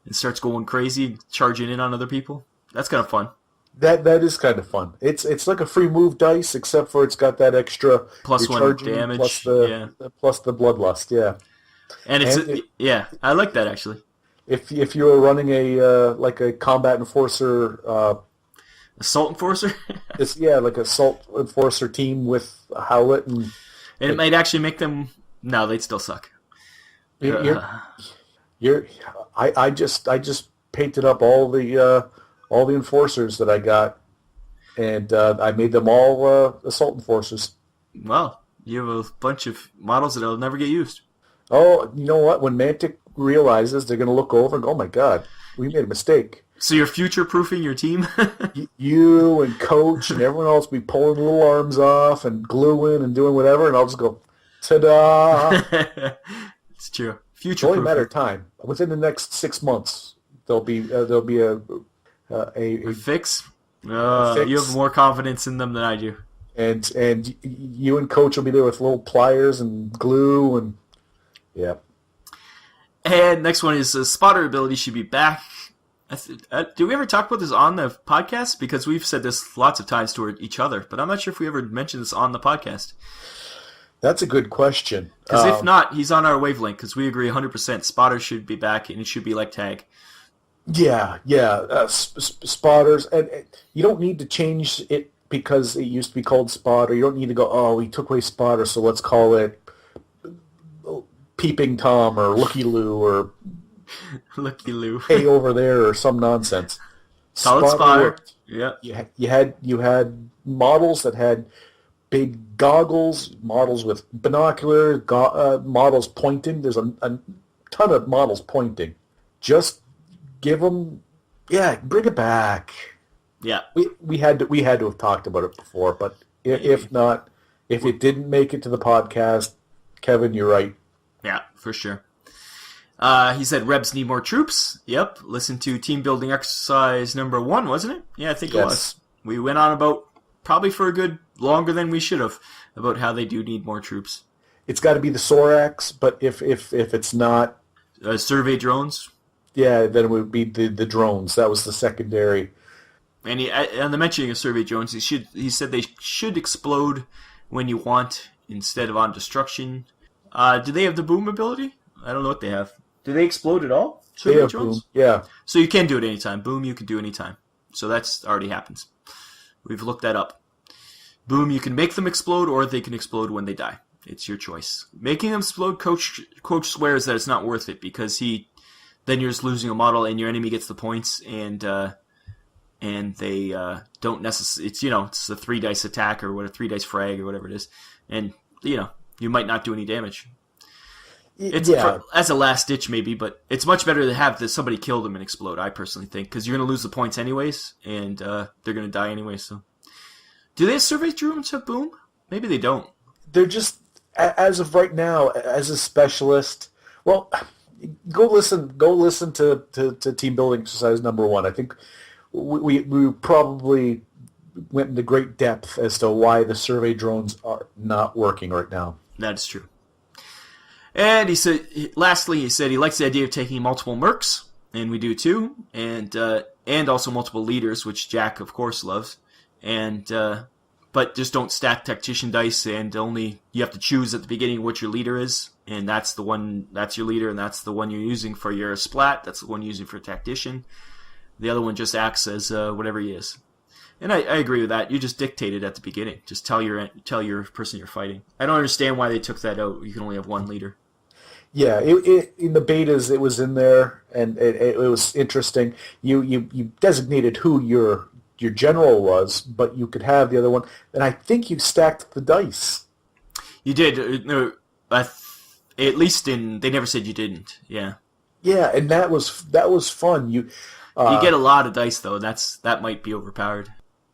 and starts going crazy, charging in on other people. That's kind of fun. That is kind of fun. It's like a free move dice, except for it's got that extra +1 damage, plus the Bloodlust, yeah. And yeah, I like that actually. If you were running a combat enforcer, assault enforcer, like assault enforcer team with Howlett and it might actually make them. No, they'd still suck. I just painted up all the enforcers that I got, and I made them all assault enforcers. Well, you have a bunch of models that'll never get used. Oh, you know what? When Mantic realizes, they're going to look over and go, oh my god, we made a mistake. So you're future-proofing your team? You and Coach and everyone else be pulling little arms off and gluing and doing whatever, and I'll just go, ta-da! It's true. It's only a matter of time. Within the next 6 months, there'll be a fix? A fix. You have more confidence in them than I do. And you and Coach will be there with little pliers and glue and yeah. And next one is spotter ability should be back. Do we ever talk about this on the podcast? Because we've said this lots of times to each other, but I'm not sure if we ever mentioned this on the podcast. That's a good question. Because if not, he's on our wavelength, because we agree 100% spotter should be back, and it should be like tag. Yeah. Spotters. And you don't need to change it because it used to be called spotter. You don't need to go, oh, we took away spotter, so let's call it Peeping Tom or Looky Loo or Looky Lou. Hey over there or some nonsense. Solid Spot Spire. worked. Yeah. You had models that had big goggles, models with binoculars, models pointing. There's a ton of models pointing. Just give them, bring it back. Yeah. We had to have talked about it before, but if not, if it didn't make it to the podcast, Kevin, you're right. Yeah, for sure. He said Rebs need more troops. Yep. Listen to team building exercise number 1, wasn't it? Yeah, I think it was. We went on about probably for a good longer than we should have about how they do need more troops. It's got to be the Sorax, but if it's not survey drones, then it would be the drones. That was the secondary. And on the mentioning of survey drones, he said they should explode when you want instead of on destruction. Do they have the boom ability? I don't know what they have. Do they explode at all? Survey drones? Boom. Yeah. So you can do it anytime. Boom, you can do anytime. So that's already happens. We've looked that up. Boom, you can make them explode, or they can explode when they die. It's your choice. Making them explode, Coach swears that it's not worth it because then you're just losing a model, and your enemy gets the points, and they don't necessarily. It's a 3 dice attack or what, a 3 dice frag or whatever it is, and you might not do any damage. It's as a last ditch maybe, but it's much better to have somebody kill them and explode. I personally think because you're going to lose the points anyways, and they're going to die anyway. So, do they survey drones have boom? Maybe they don't. They're just as of right now as a specialist. Well, go listen to team building exercise number 1. I think we probably went into great depth as to why the survey drones are not working right now. That's true. And he said he likes the idea of taking multiple mercs, and we do too, and also multiple leaders, which Jack of course loves, but just don't stack tactician dice, and only you have to choose at the beginning what your leader is, and that's your leader, and that's the one you're using for your splat. That's the one you're using for tactician. The other one just acts as whatever he is. And I agree with that. You just dictate it at the beginning. Just tell your person you're fighting. I don't understand why they took that out. You can only have one leader. Yeah, in the betas it was in there, and it was interesting. You designated who your general was, but you could have the other one. And I think you stacked the dice. You did. No, at least they never said you didn't. Yeah. Yeah, and that was fun. You get a lot of dice though. That might be overpowered.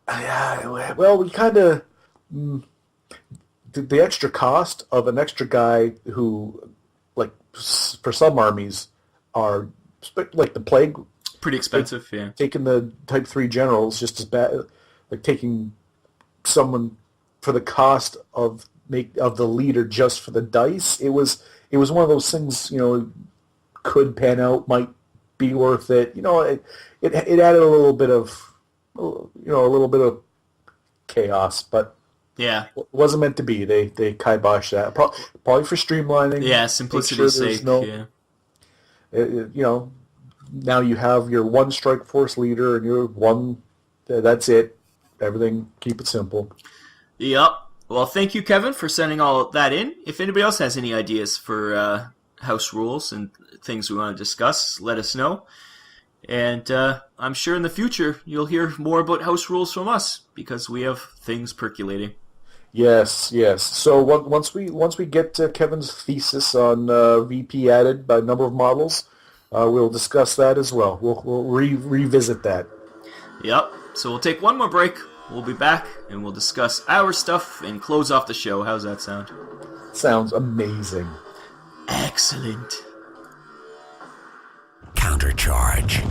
Yeah, well, we kind of the extra cost of an extra guy who, like, for some armies, are like the plague. Pretty expensive, yeah. Taking the Type 3 generals just as bad, like taking someone for the cost of the leader just for the dice. It was one of those things, could pan out, might be worth it. It added a little bit of chaos, but yeah, it wasn't meant to be. They kiboshed that probably for streamlining. Yeah, simplicity's sake. Now you have your one strike force leader and your one. That's it. Everything. Keep it simple. Yep. Well, thank you, Kevin, for sending all that in. If anybody else has any ideas for house rules and things we want to discuss, let us know. And I'm sure in the future you'll hear more about house rules from us because we have things percolating. Yes. So once we get to Kevin's thesis on VP added by number of models, we'll discuss that as well. We'll revisit that. Yep. So we'll take one more break. We'll be back and we'll discuss our stuff and close off the show. How's that sound? Sounds amazing. Excellent. Countercharge.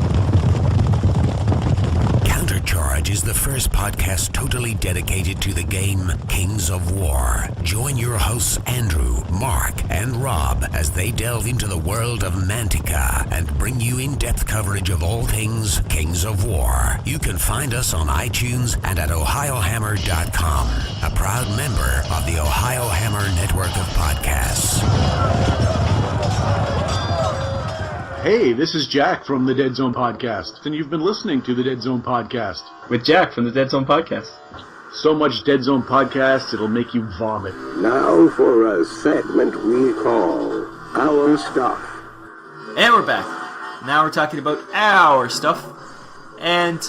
Countercharge is the first podcast totally dedicated to the game Kings of War. Join your hosts Andrew, Mark, and Rob as they delve into the world of Mantica and bring you in-depth coverage of all things Kings of War. You can find us on iTunes and at ohiohammer.com, a proud member of the Ohio Hammer network of podcasts. Hey, this is Jack from the Deadzone Podcast, and you've been listening to the Deadzone Podcast. With Jack from the Deadzone Podcast. So much Deadzone Podcast, it'll make you vomit. Now for a segment we call Our Stuff. And we're back. Now we're talking about our stuff. And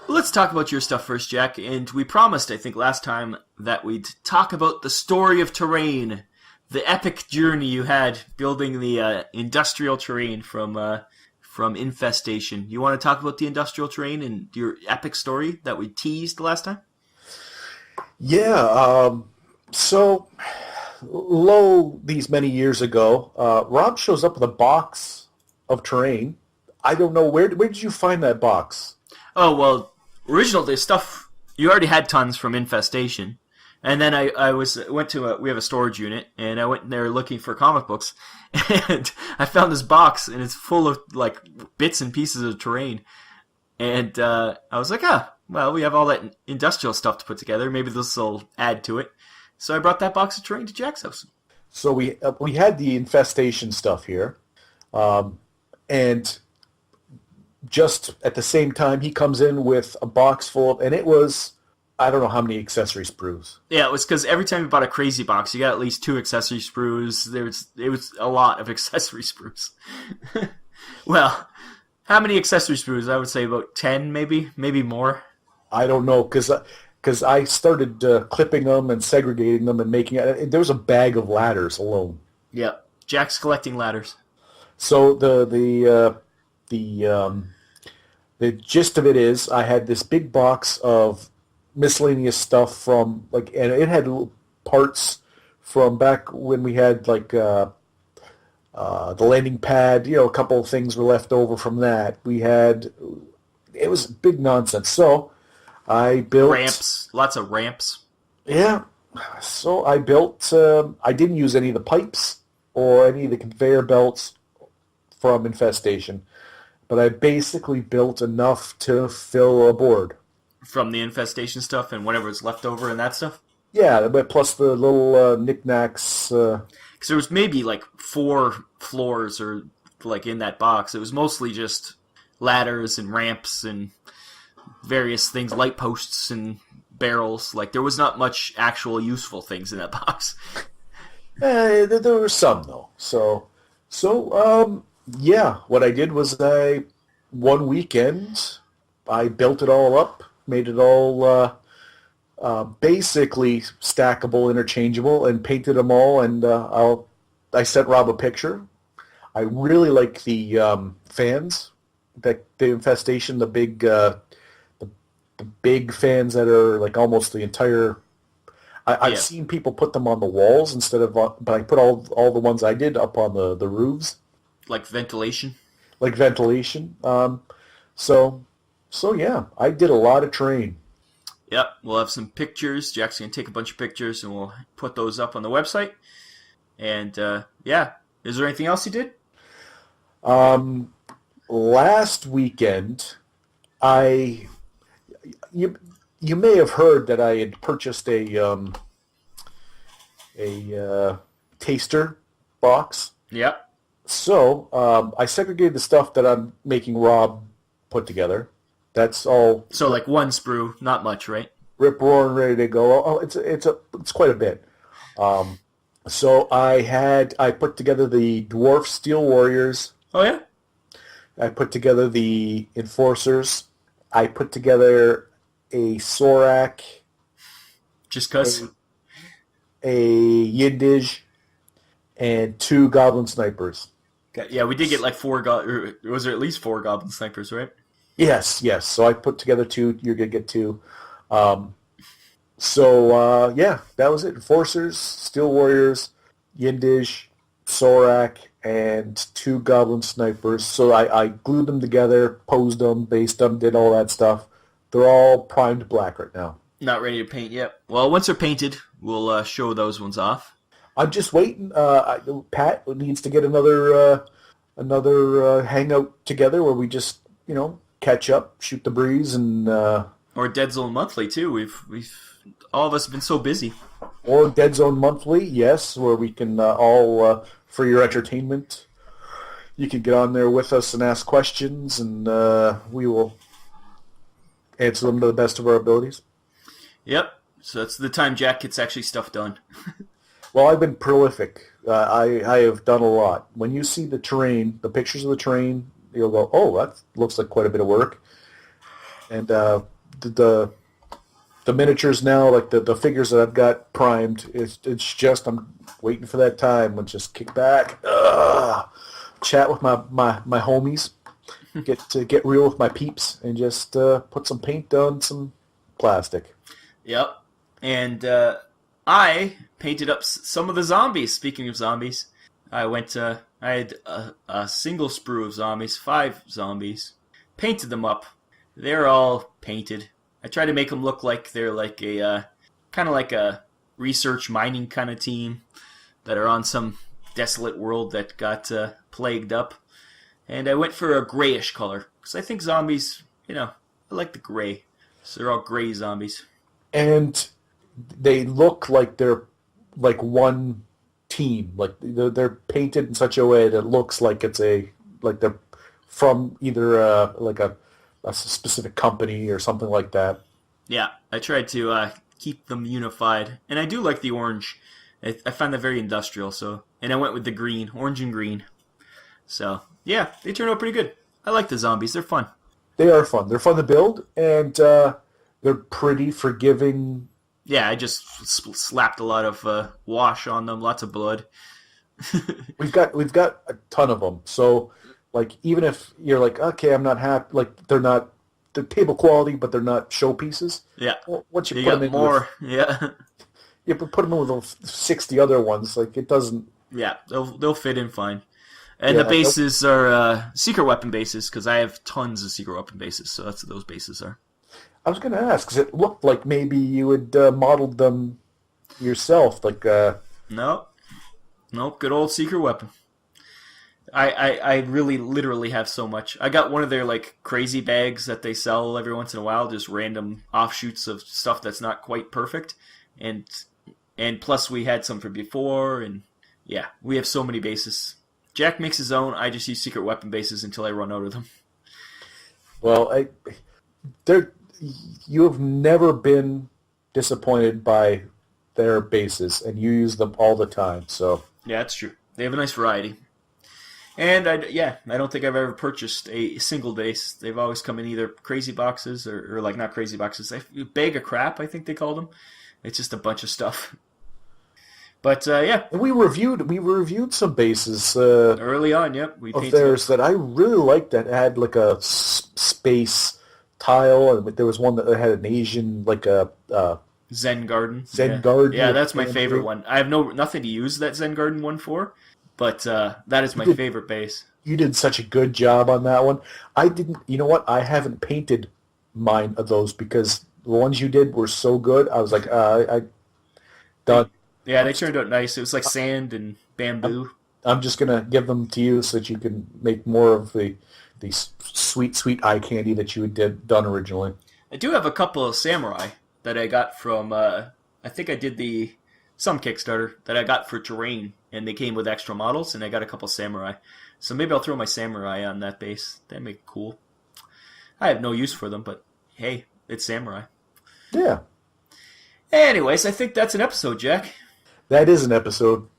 let's talk about your stuff first, Jack. And we promised, I think, last time that we'd talk about the story of terrain. The epic journey you had building the industrial terrain from Infestation. You want to talk about the industrial terrain and your epic story that we teased last time? Yeah, so these many years ago, Rob shows up with a box of terrain. I don't know, where did you find that box? Oh, well, originally stuff, you already had tons from Infestation. And then we have a storage unit, and I went in there looking for comic books, and I found this box, and it's full of, like, bits and pieces of terrain. And I was like, well, we have all that industrial stuff to put together. Maybe this will add to it. So I brought that box of terrain to Jack's house. So we had the Infestation stuff here, and just at the same time, he comes in with a box full and it was, I don't know how many accessory sprues. Yeah, it was because every time you bought a crazy box, you got at least 2 accessory sprues. It was a lot of accessory sprues. Well, how many accessory sprues? I would say about 10, maybe more. I don't know, because I started clipping them and segregating them and making it. There was a bag of ladders alone. Yeah, Jack's collecting ladders. So the gist of it is, I had this big box of miscellaneous stuff from, like, and it had little parts from back when we had, like, the landing pad. A couple of things were left over from that. It was big nonsense. So I built ramps, lots of ramps. Yeah. So I built. I didn't use any of the pipes or any of the conveyor belts from Infestation, but I basically built enough to fill a board. From the Infestation stuff and whatever's left over and that stuff? Yeah, but plus the little knickknacks. Because there was maybe like 4 floors or like in that box. It was mostly just ladders and ramps and various things, light posts and barrels. Like there was not much actual useful things in that box. There were some though. So yeah, what I did was one weekend I built it all up. Made it all basically stackable, interchangeable, and painted them all. And I sent Rob a picture. I really like the fans, the Infestation, the big fans that are like almost the entire. I've seen people put them on the walls instead of, but I put all the ones I did up on the roofs. Like ventilation. So yeah, I did a lot of terrain. Yep, we'll have some pictures. Jack's going to take a bunch of pictures and we'll put those up on the website. And yeah, is there anything else you did? Last weekend, you may have heard that I had purchased a taster box. Yep. So I segregated the stuff that I'm making Rob put together. That's all. So like 1 sprue, not much, right? Rip roaring, ready to go. Oh, it's quite a bit. So I put together the Dwarf Steel Warriors. Oh yeah. I put together the Enforcers. I put together a Sorak. Just cause. A Yindish, and 2 Goblin Snipers. Yeah, we did get like 4 or was there at least 4 Goblin Snipers, right? Yes. So I put together 2. You're gonna get 2. Yeah, that was it. Enforcers, Steel Warriors, Yindish, Sorak, and 2 Goblin Snipers. So I glued them together, posed them, based them, did all that stuff. They're all primed black right now. Not ready to paint yet. Well, once they're painted, we'll show those ones off. I'm just waiting. Pat needs to get another hangout together where we just, catch up, shoot the breeze, and or Deadzone Monthly too. We've all of us have been so busy. Or Deadzone Monthly, yes, where we can all for your entertainment. You can get on there with us and ask questions, and we will answer them to the best of our abilities. Yep. So that's the time Jack gets actually stuff done. Well, I've been prolific. I have done a lot. When you see the terrain, the pictures of the terrain you'll go, oh, that looks like quite a bit of work. And the miniatures now, like the figures that I've got primed, it's just I'm waiting for that time when just kick back, chat with my homies, get real with my peeps, and just put some paint on some plastic. Yep. And I painted up some of the zombies. Speaking of zombies, I had a single sprue of zombies, 5 zombies, painted them up. They're all painted. I try to make them look like they're like a kind of like a research mining kind of team that are on some desolate world that got plagued up. And I went for a grayish color because I think zombies, I like the gray. So they're all gray zombies. And they look like they're like one team. Like they're painted in such a way that it looks like they're from either like a specific company or something like that. Yeah, I tried to keep them unified, and I do like the orange. I find that very industrial. And I went with the green, orange and green. So yeah, they turned out pretty good. I like the zombies; they're fun. They are fun. They're fun to build, and they're pretty forgiving. Yeah, I just slapped a lot of wash on them, lots of blood. We've got a ton of them, so. Like, even if you're like, okay, I'm not happy, like, they're table quality, but they're not showpieces. Yeah. Well, once you got put them in more, yeah. You put them in with 60 other ones, like, it doesn't... Yeah, they'll fit in fine. And Yeah, the bases are secret weapon bases, because I have tons of secret weapon bases, so that's what those bases are. I was going to ask, because it looked like maybe you had modeled them yourself, like... Nope, good old secret weapon. I really literally have so much. I got one of their like crazy bags that they sell every once in a while, just random offshoots of stuff that's not quite perfect, and plus we had some from before, and yeah, we have so many bases. Jack makes his own. I just use secret weapon bases until I run out of them. Well, you have never been disappointed by their bases, and you use them all the time. So yeah, that's true. They have a nice variety. And I don't think I've ever purchased a single base. They've always come in either crazy boxes or like not crazy boxes. A bag of crap, I think they called them. It's just a bunch of stuff. But yeah, we reviewed some bases early on. Yep, we of theirs that I really liked that had like a space tile, and there was one that had an Asian like a Zen Garden. Garden. Yeah, that's my favorite one. I have nothing to use that Zen Garden one for. But that is my favorite base. You did such a good job on that one. I didn't. You know what? I haven't painted mine of those because the ones you did were so good. I was like, I done. Yeah, they turned out nice. It was like sand and bamboo. I'm just gonna give them to you so that you can make more of the sweet eye candy that you had done originally. I do have a couple of samurai that I got from. I think I did some Kickstarter that I got for terrain. And they came with extra models, and I got a couple samurai. So maybe I'll throw my samurai on that base. That'd make it cool. I have no use for them, but hey, it's samurai. Yeah. Anyways, I think that's an episode, Jack. That is an episode.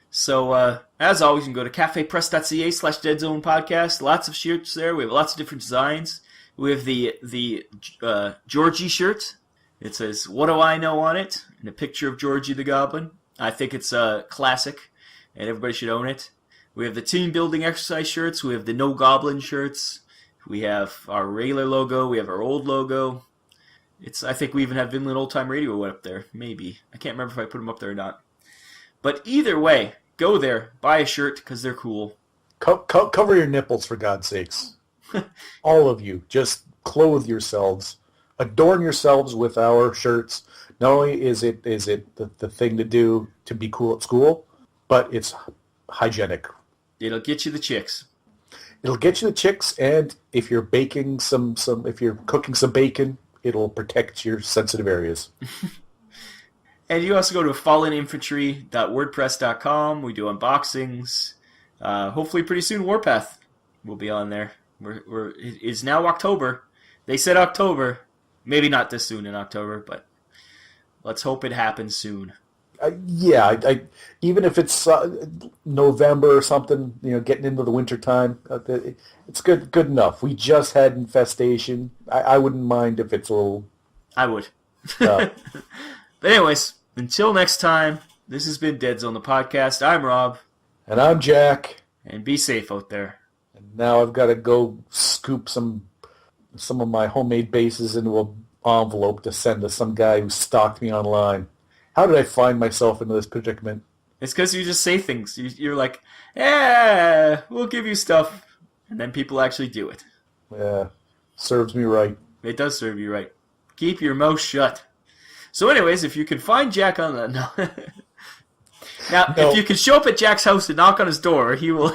So, as always, you can go to cafepress.ca/Deadzone podcast. Lots of shirts there. We have lots of different designs. We have the Georgie shirt. It says, "What do I know?" on it, and a picture of Georgie the Goblin. I think it's a classic, and everybody should own it. We have the team building exercise shirts. We have the No Goblin shirts. We have our regular logo. We have our old logo. I think we even have Vinland Old Time Radio up there. Maybe. I can't remember if I put them up there or not. But either way, go there, buy a shirt, because they're cool. Cover your nipples, for God's sakes. All of you. Just clothe yourselves. Adorn yourselves with our shirts. Not only is it the thing to do to be cool at school, but it's hygienic. It'll get you the chicks. It'll get you the chicks, and if you're baking if you're cooking some bacon, it'll protect your sensitive areas. And you also go to falleninfantry.wordpress.com. We do unboxings. Hopefully pretty soon Warpath will be on there. It is now October. They said October. Maybe not this soon in October, but let's hope it happens soon. I even if it's November or something, getting into the winter time, it's good enough. We just had infestation. I wouldn't mind if it's a little. I would. Uh, But anyways, until next time, this has been Deadzone the podcast. I'm Rob. and I'm Jack. And be safe out there. And now I've got to go scoop some of my homemade bases into an envelope to send to some guy who stalked me online. How did I find myself into this predicament? It's because you just say things. You're like, yeah, we'll give you stuff. And then people actually do it. Yeah, serves me right. It does serve you right. Keep your mouth shut. So anyways, if you can find Jack on the... No. Now, No. if you can show up at Jack's house and knock on his door, he will...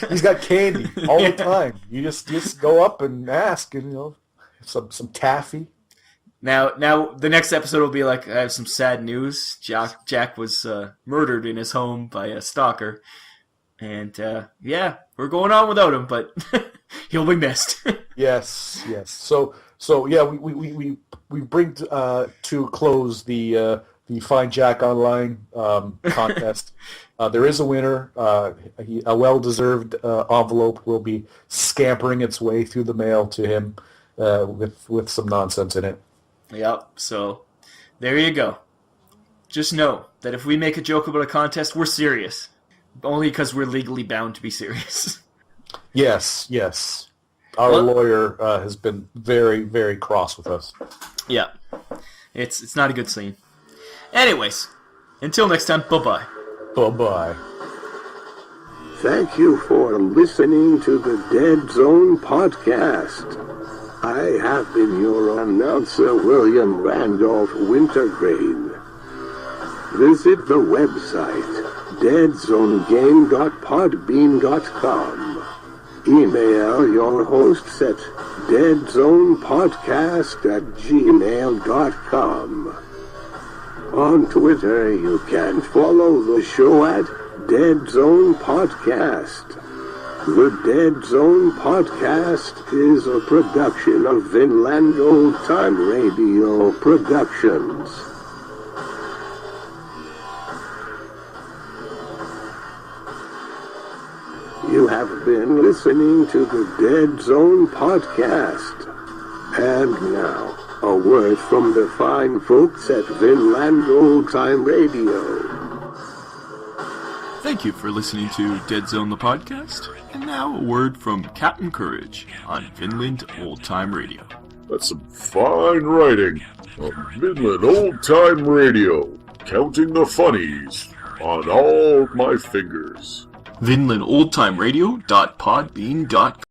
He's got candy all the time. You just go up and ask, and some taffy. Now, the next episode will be like, I have some sad news. Jack was murdered in his home by a stalker. And, yeah, we're going on without him, but he'll be missed. Yes. So yeah, we bring to a close the Find Jack Online contest. There is a winner. A well-deserved envelope will be scampering its way through the mail to him with some nonsense in it. Yep, so there you go. Just know that if we make a joke about a contest, we're serious. Only because we're legally bound to be serious. Yes. Our lawyer has been very, very cross with us. Yeah. It's not a good scene. Anyways, until next time, bye-bye. Bye-bye. Thank you for listening to the Deadzone podcast. I have been your announcer, William Randolph Wintergreen. Visit the website, deadzonegame.podbean.com. Email your hosts at deadzonepodcast@gmail.com. On Twitter, you can follow the show at Deadzone Podcast. The Deadzone Podcast is a production of Vinland Old Time Radio Productions. You have been listening to the Deadzone Podcast. And now, a word from the fine folks at Vinland Old Time Radio. Thank you for listening to Deadzone the podcast. And now a word from Captain Courage on Vinland Old Time Radio. That's some fine writing on Midland Old Time Radio. Counting the funnies on all my fingers. VinlandOldTimeRadio.podbean.com